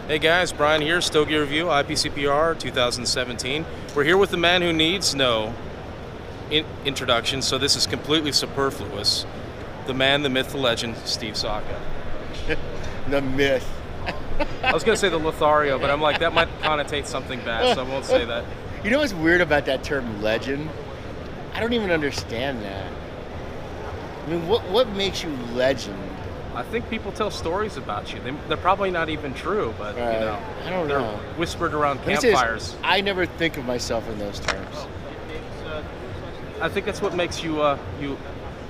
Hey guys, Brian here, Stogie Review, IPCPR 2017. We're here with the man who needs no introduction, so this is completely superfluous. The man, the myth, the legend, Steve Saka. The myth. I was going to say the Lothario, but I'm like, that might connotate something bad, so I won't say that. You know what's weird about that term legend? I don't even understand that. I mean, what makes you legend? I think people tell stories about you. They're probably not even true, but Right. I don't they're know. whispered around Let me say this, campfires. I never think of myself in those terms. I think that's what makes you you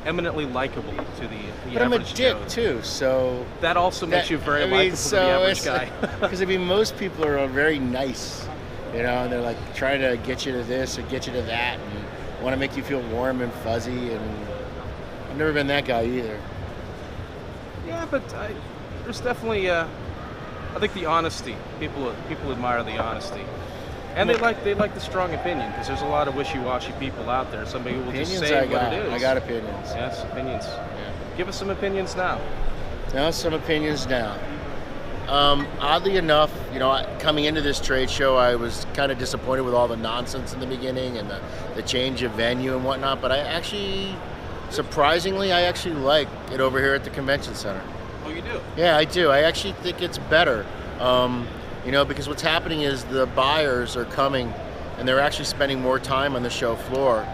eminently likable to the But I'm a average dick Joe. too, so That also makes you very I mean, likable to the average guy. Because I mean, most people are very nice, you know, and they're like trying to get you to this or get you to that, and want to make you feel warm and fuzzy. And I've never been that guy either. Yeah, but there's definitely, I think the honesty. People admire the honesty, and they like the strong opinion because there's a lot of wishy-washy people out there. Somebody will just Opinions, say I what got. it is. I got opinions. Yes, opinions. Yeah. Give us some opinions now. Now some opinions now. Oddly enough, you know, coming into this trade show, I was kind of disappointed with all the nonsense in the beginning and the change of venue and whatnot. But I actually, surprisingly, I actually like it over here at the convention center. Oh, you do? Yeah, I do. I actually think it's better. You know, because what's happening is the buyers are coming and they're actually spending more time on the show floor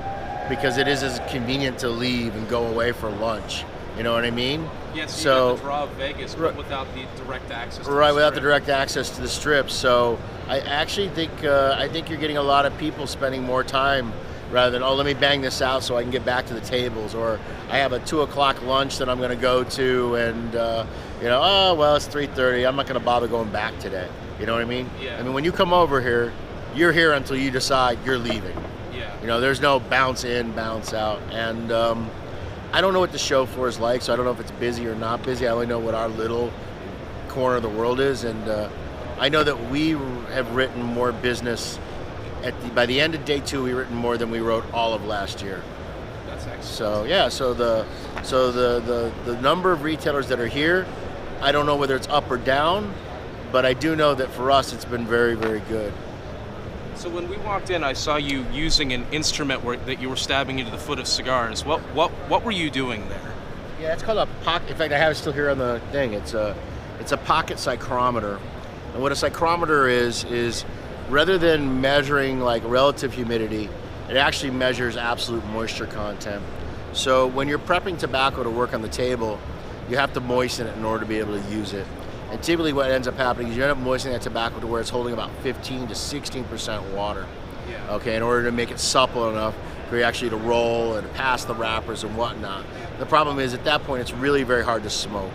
because it is as convenient to leave and go away for lunch. You know what I mean? Yeah, so So- you got the draw of Vegas, but without the direct access to Right, the without the strip. direct access to the strip. So I actually think you're getting a lot of people spending more time rather than, oh, let me bang this out so I can get back to the tables, or I have a 2:00 lunch that I'm going to go to, and you know, oh well, it's 3:30. I'm not going to bother going back today. You know what I mean? Yeah. I mean, when you come over here, you're here until you decide you're leaving. Yeah. You know, there's no bounce in, bounce out, and I don't know what the show floor is like, so I don't know if it's busy or not busy. I only know what our little corner of the world is, and I know that we have written more business by the end of day 2. We've written more than we wrote all of last year. That's excellent. So yeah, so the number of retailers that are here, I don't know whether it's up or down, but I do know that for us, it's been very, very good. So when we walked in, I saw you using an instrument that you were stabbing into the foot of cigars. What were you doing there? Yeah, it's called a pocket. In fact, I have it still here on the thing. It's a pocket psychrometer, and what a psychrometer is rather than measuring like relative humidity, it actually measures absolute moisture content. So when you're prepping tobacco to work on the table, you have to moisten it in order to be able to use it. And typically what ends up happening is you end up moistening that tobacco to where it's holding about 15 to 16% water. Yeah. Okay, in order to make it supple enough for you actually to roll and pass the wrappers and whatnot. The problem is at that point it's really very hard to smoke.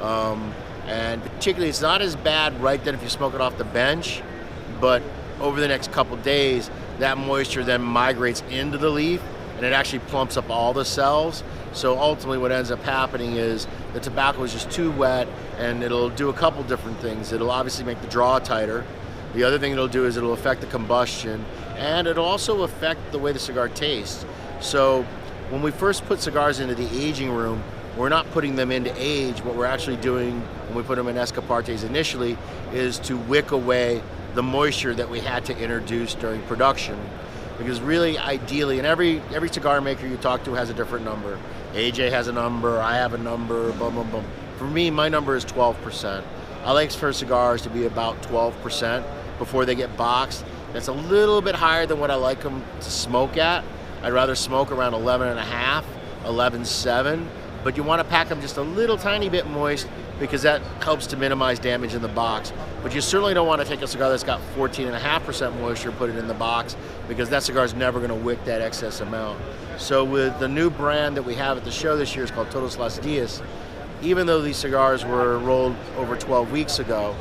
And particularly it's not as bad right then if you smoke it off the bench, but over the next couple days that moisture then migrates into the leaf and it actually plumps up all the cells. So ultimately what ends up happening is the tobacco is just too wet, and it'll do a couple different things. It'll obviously make the draw tighter. The other thing it'll do is it'll affect the combustion, and it'll also affect the way the cigar tastes. So when we first put cigars into the aging room, we're not putting them into age. What we're actually doing when we put them in escapartes initially is to wick away the moisture that we had to introduce during production. Because really, ideally, and every cigar maker you talk to has a different number. AJ has a number, I have a number, blah, blah, blah. For me, my number is 12%. I like for cigars to be about 12% before they get boxed. That's a little bit higher than what I like them to smoke at. I'd rather smoke around 11.5, 11.7, but you want to pack them just a little tiny bit moist because that helps to minimize damage in the box. But you certainly don't want to take a cigar that's got 14.5% moisture and put it in the box, because that cigar is never going to wick that excess amount. So with the new brand that we have at the show this year, it's called Todos Las Dias. Even though these cigars were rolled over 12 weeks ago,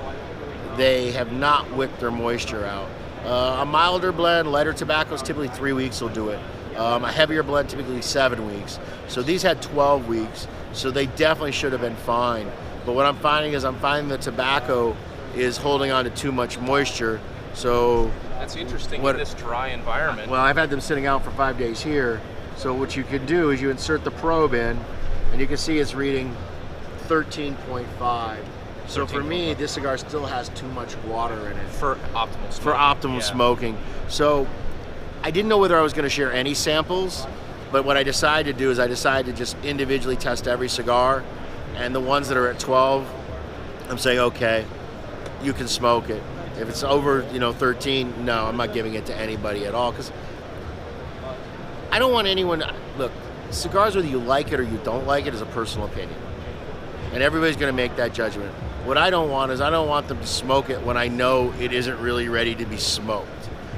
they have not wicked their moisture out. A milder blend, lighter tobaccos, typically 3 weeks will do it. A heavier blend, typically 7 weeks. So these had 12 weeks, so they definitely should have been fine. But what I'm finding is the tobacco is holding on to too much moisture. So That's interesting in this dry environment. well, I've had them sitting out for 5 days here. So what you can do is you insert the probe in, and you can see it's reading 13.5. So for me, this cigar still has too much water in it for optimal smoking. for optimal smoking. So I didn't know whether I was going to share any samples, but what I decided to do is I decided to just individually test every cigar, and the ones that are at 12, I'm saying, okay, you can smoke it. If it's over, 13, no, I'm not giving it to anybody at all, because I don't want anyone. Look, cigars, whether you like it or you don't like it, is a personal opinion, and everybody's going to make that judgment. What I don't want is I don't want them to smoke it when I know it isn't really ready to be smoked,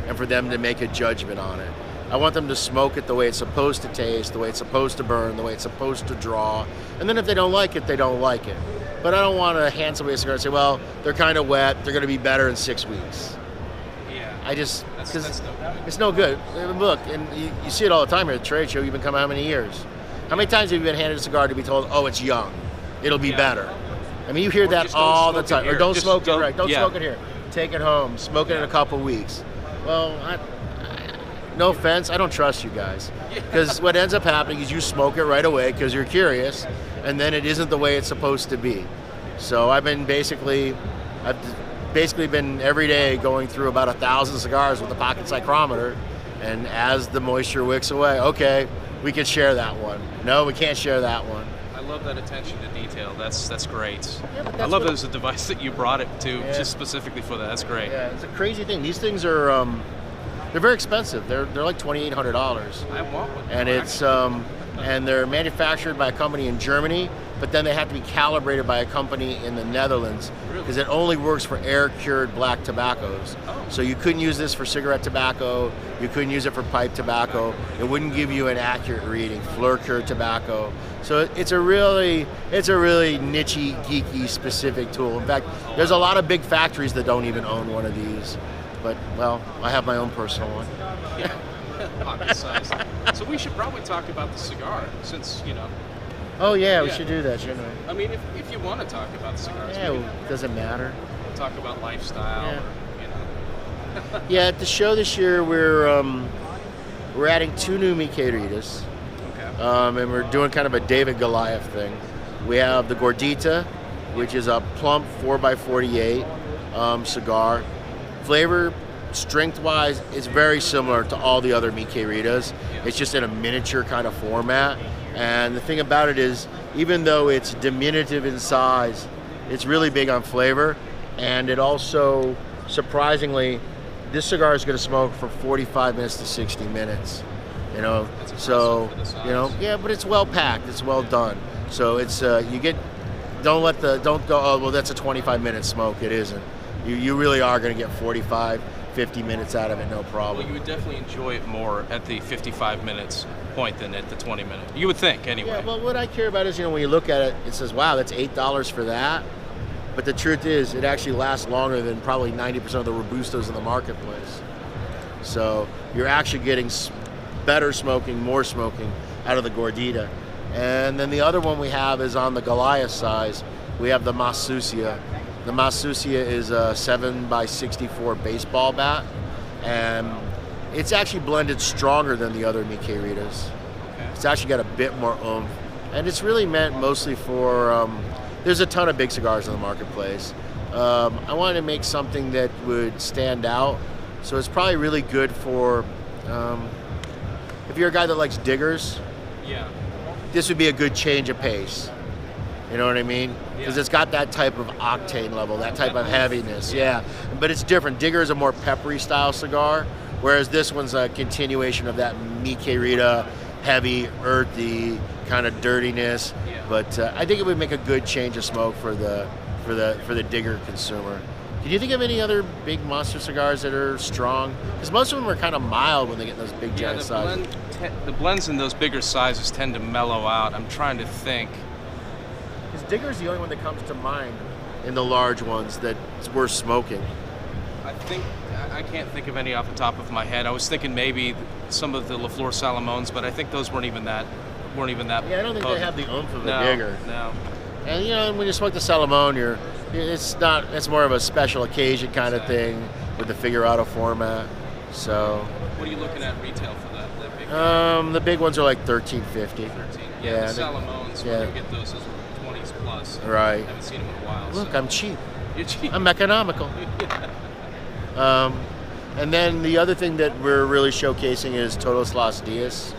and for them to make a judgment on it. I want them to smoke it the way it's supposed to taste, the way it's supposed to burn, the way it's supposed to draw, and then if they don't like it, they don't like it. But I don't want to hand somebody a cigar and say, well, they're kind of wet, they're going to be better in 6 weeks. Yeah. That's no good. It's no good. Look, and you see it all the time here at the trade show. You've been coming how many years? How many times have you been handed a cigar to be told, oh, it's young, it'll be better? I mean, you hear that all the time. Or don't smoke it, right? Don't smoke it here. Take it home. Smoke it in a couple weeks. Well, no offense, I don't trust you guys. Because what ends up happening is you smoke it right away because you're curious, and then it isn't the way it's supposed to be. So I've basically been every day going through about 1,000 cigars with a pocket psychrometer, and as the moisture wicks away, okay, we can share that one. No, we can't share that one. I love that attention to detail. That's great. Yeah, I love that there's a device that you brought it to just specifically for that. That's great. Yeah, it's a crazy thing. These things are they're very expensive. They're like $2,800. I want one. And it's and they're manufactured by a company in Germany, but then they have to be calibrated by a company in the Netherlands because it only works for air-cured black tobaccos. Oh. So you couldn't use this for cigarette tobacco. You couldn't use it for pipe tobacco. It wouldn't give you an accurate reading. Fleur-cured tobacco. So it's a really niche-y, geeky, specific tool. In fact, there's a lot of big factories that don't even own one of these. But, well, I have my own personal one. Yeah, pocket size. So we should probably talk about the cigar, since, Oh, yeah, we should do that, shouldn't we? I mean, if you want to talk about the cigars, Yeah, well, doesn't matter. talk about lifestyle, Yeah, at the show this year, we're adding 2 new Mi Queridas. Okay. And we're doing kind of a David Goliath thing. We have the Gordita, which is a plump 4x48 cigar. Flavor, strength-wise, is very similar to all the other Mi Queridas. It's just in a miniature kind of format. And the thing about it is, even though it's diminutive in size, it's really big on flavor. And it also, surprisingly, this cigar is going to smoke for 45 minutes to 60 minutes. So, yeah, but it's well packed. It's well done. So it's don't go, oh, well, that's a 25-minute smoke. It isn't. You really are going to get 45, 50 minutes out of it, no problem. Well, you would definitely enjoy it more at the 55 minutes point than at the 20 minute. You would think, anyway. Yeah, well, what I care about is, when you look at it, it says, wow, that's $8 for that. But the truth is, it actually lasts longer than probably 90% of the Robustos in the marketplace. So you're actually getting better smoking, more smoking out of the Gordita. And then the other one we have is on the Goliath size. We have the Mas Sucia. The Mas Sucia is a 7x64 baseball bat, and it's actually blended stronger than the other Mi Queridas. Okay. It's actually got a bit more oomph, and it's really meant mostly for, there's a ton of big cigars in the marketplace. I wanted to make something that would stand out, so it's probably really good for, if you're a guy that likes diggers, this would be a good change of pace. You know what I mean? Because it's got that type of octane level, that type of heaviness, yeah. But it's different. Digger is a more peppery style cigar, whereas this one's a continuation of that Mi Querida, heavy, earthy, kind of dirtiness. Yeah. But I think it would make a good change of smoke for the digger consumer. Can you think of any other big monster cigars that are strong? Because most of them are kind of mild when they get those big giant sizes. The blends in those bigger sizes tend to mellow out. I'm trying to think. Because Digger's the only one that comes to mind in the large ones that's worth smoking. I can't think of any off the top of my head. I was thinking maybe some of the La Flor Salamones, but I think those weren't even that. Yeah, I don't think they have the oomph of the Digger. No. And when you smoke the Salamone, it's more of a special occasion kind of thing with the Figurado format. So. What are you looking at retail for that big? The big ones are like $13.50. Yeah, the Salamones, yeah. when you get those 20s plus. Right. I haven't seen them in a while. Look, so. I'm cheap. You're cheap. I'm economical. And then the other thing that we're really showcasing is Todos Las Dias.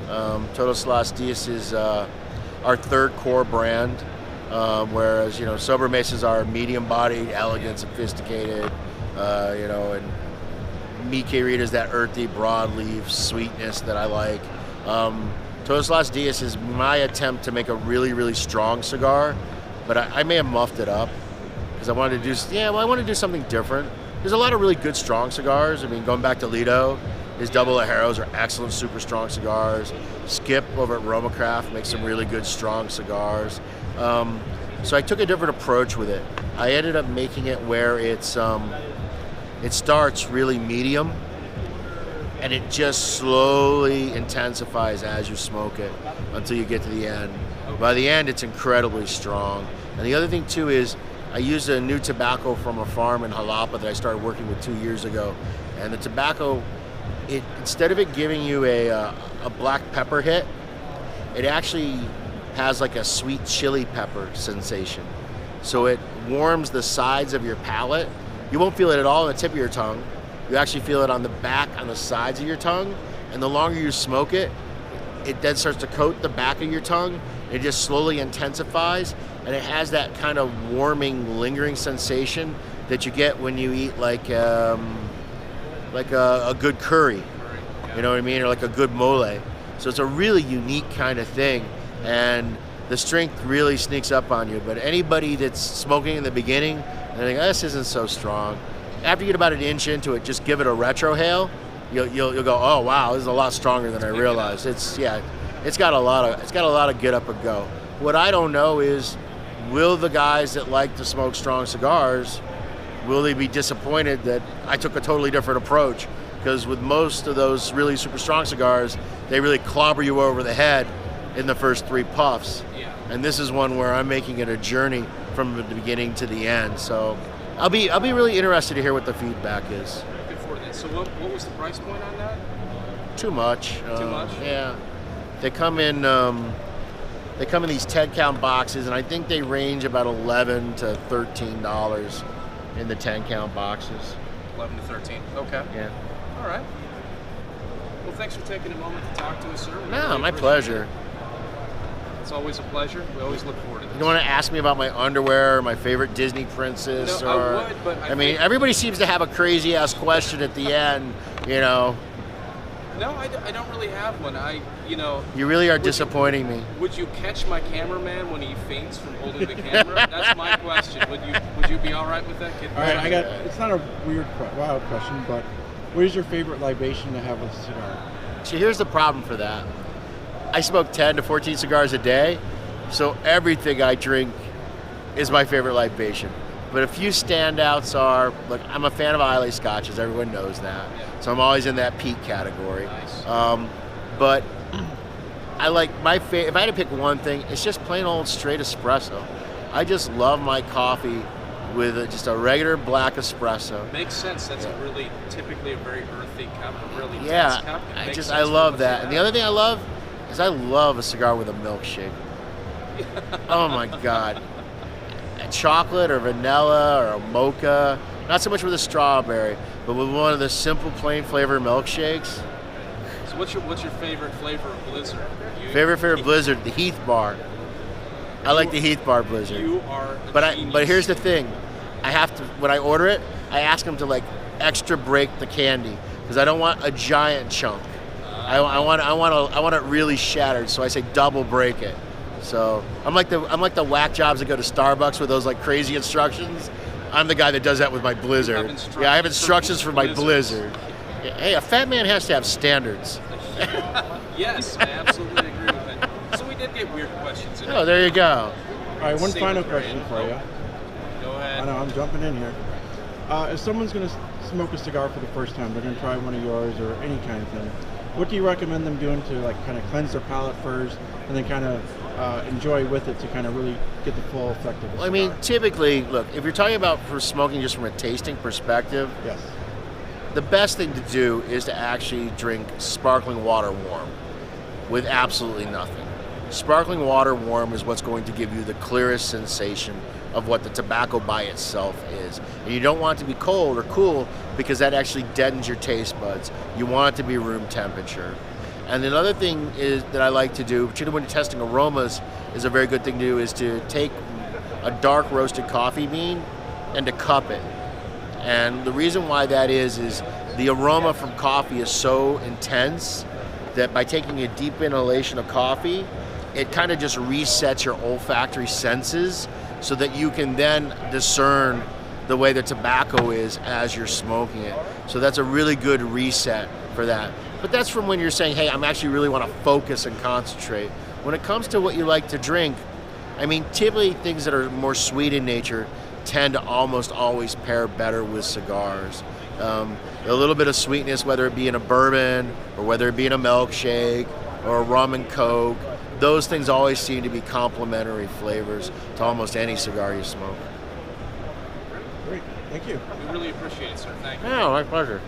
Todos Las Dias is our third core brand, whereas Sober Mesas are medium-bodied, elegant, sophisticated, and Mi Queridas, that earthy, broadleaf sweetness that I like. Todos Las Dias is my attempt to make a really, really strong cigar, but I may have muffed it up because I wanted to do. Yeah, well, I want to do something different. There's a lot of really good strong cigars. I mean, going back to Lido, his Double Ajeros are excellent, super strong cigars. Skip over at Romacraft makes some really good strong cigars. So I took a different approach with it. I ended up making it where it starts really medium, and it just slowly intensifies as you smoke it until you get to the end. By the end, it's incredibly strong. And the other thing too is I used a new tobacco from a farm in Jalapa that I started working with 2 years ago. And the tobacco, instead of it giving you a black pepper hit, it actually has like a sweet chili pepper sensation. So it warms the sides of your palate. You won't feel it at all on the tip of your tongue. You actually feel it on the back, on the sides of your tongue. And the longer you smoke it, it then starts to coat the back of your tongue. It just slowly intensifies, and it has that kind of warming, lingering sensation that you get when you eat like a good curry. You know what I mean? Or like a good mole. So it's a really unique kind of thing, and the strength really sneaks up on you. But anybody that's smoking in the beginning, and they think, this isn't so strong. After you get about an inch into it, just give it a retrohale. You'll go, oh wow, this is a lot stronger than I realized. It's got a lot of get up and go. What I don't know is, will the guys that like to smoke strong cigars, will they be disappointed that I took a totally different approach? Because with most of those really super strong cigars, they really clobber you over the head in the first 3 puffs. Yeah. And this is one where I'm making it a journey from the beginning to the end. So I'll be really interested to hear what the feedback is. Good for that. So what was the price point on that? Too much. Too much? Yeah. They come in these 10 count boxes, and I think they range about $11 to $13 in the 10 count boxes. 11 to 13. Okay. Yeah. All right. Well, thanks for taking a moment to talk to us, sir. No, my pleasure. It's always a pleasure. We always look forward to this. You don't want to ask me about my underwear or my favorite Disney princess? No, or, I would, but I mean, everybody seems to have a crazy ass question at the end, No, I don't really have one. You really are disappointing me. Would you catch my cameraman when he faints from holding the camera? That's my question. Would you be all right with that, kid? All right, it's not a wild question, but what is your favorite libation to have with a cigar? So here's the problem for that. I smoke 10 to 14 cigars a day, so everything I drink is my favorite libation. But a few standouts are, look, I'm a fan of Islay Scotches, everyone knows that. So I'm always in that peak category. Nice. But I like if I had to pick one thing, it's just plain old straight espresso. I just love my coffee with just a regular black espresso. Makes sense. That's typically a very earthy cup, a really yeah, dense cup. I love that. And the other thing I love is I love a cigar with a milkshake. Oh my God. A chocolate or vanilla or a mocha, not so much with a strawberry, but with one of the simple plain flavor milkshakes. So what's your favorite flavor of Blizzard? Favorite Blizzard, the Heath Bar. I like the Heath Bar Blizzard. You are But here's the thing. I have to, when I order it, I ask them to like extra break the candy because I don't want a giant chunk. I want it really shattered, so I say double break it. So I'm like the whack jobs that go to Starbucks with those like crazy instructions. I'm the guy that does that with my Blizzard. Yeah, I have instructions for my Blizzard. Hey, a fat man has to have standards. Yes, I absolutely agree with that. So we did get weird questions. Oh, there you go. All right, one final question for you. Go ahead. I know, I'm jumping in here. If someone's going to smoke a cigar for the first time, they're going to try one of yours or any kind of thing, what do you recommend them doing to like kind of cleanse their palate first and then kind of enjoy with it to kind of really get the full effect of the cigar? I mean, typically, look, if you're talking about for smoking just from a tasting perspective, yes, the best thing to do is to actually drink sparkling water warm with absolutely nothing. Sparkling water warm is what's going to give you the clearest sensation of what the tobacco by itself is. And you don't want it to be cold or cool because that actually deadens your taste buds. You want it to be room temperature. And another thing is that I like to do, particularly when you're testing aromas, is a very good thing to do, is to take a dark roasted coffee bean and to cup it. And the reason why that is the aroma from coffee is so intense that by taking a deep inhalation of coffee, it kind of just resets your olfactory senses so that you can then discern the way the tobacco is as you're smoking it. So that's a really good reset for that. But that's from when you're saying, hey, I'm actually really want to focus and concentrate. When it comes to what you like to drink, I mean, typically things that are more sweet in nature tend to almost always pair better with cigars. A little bit of sweetness, whether it be in a bourbon or whether it be in a milkshake or a rum and coke, those things always seem to be complementary flavors to almost any cigar you smoke. Great, thank you. We really appreciate it, sir. Thank you. Yeah, my pleasure.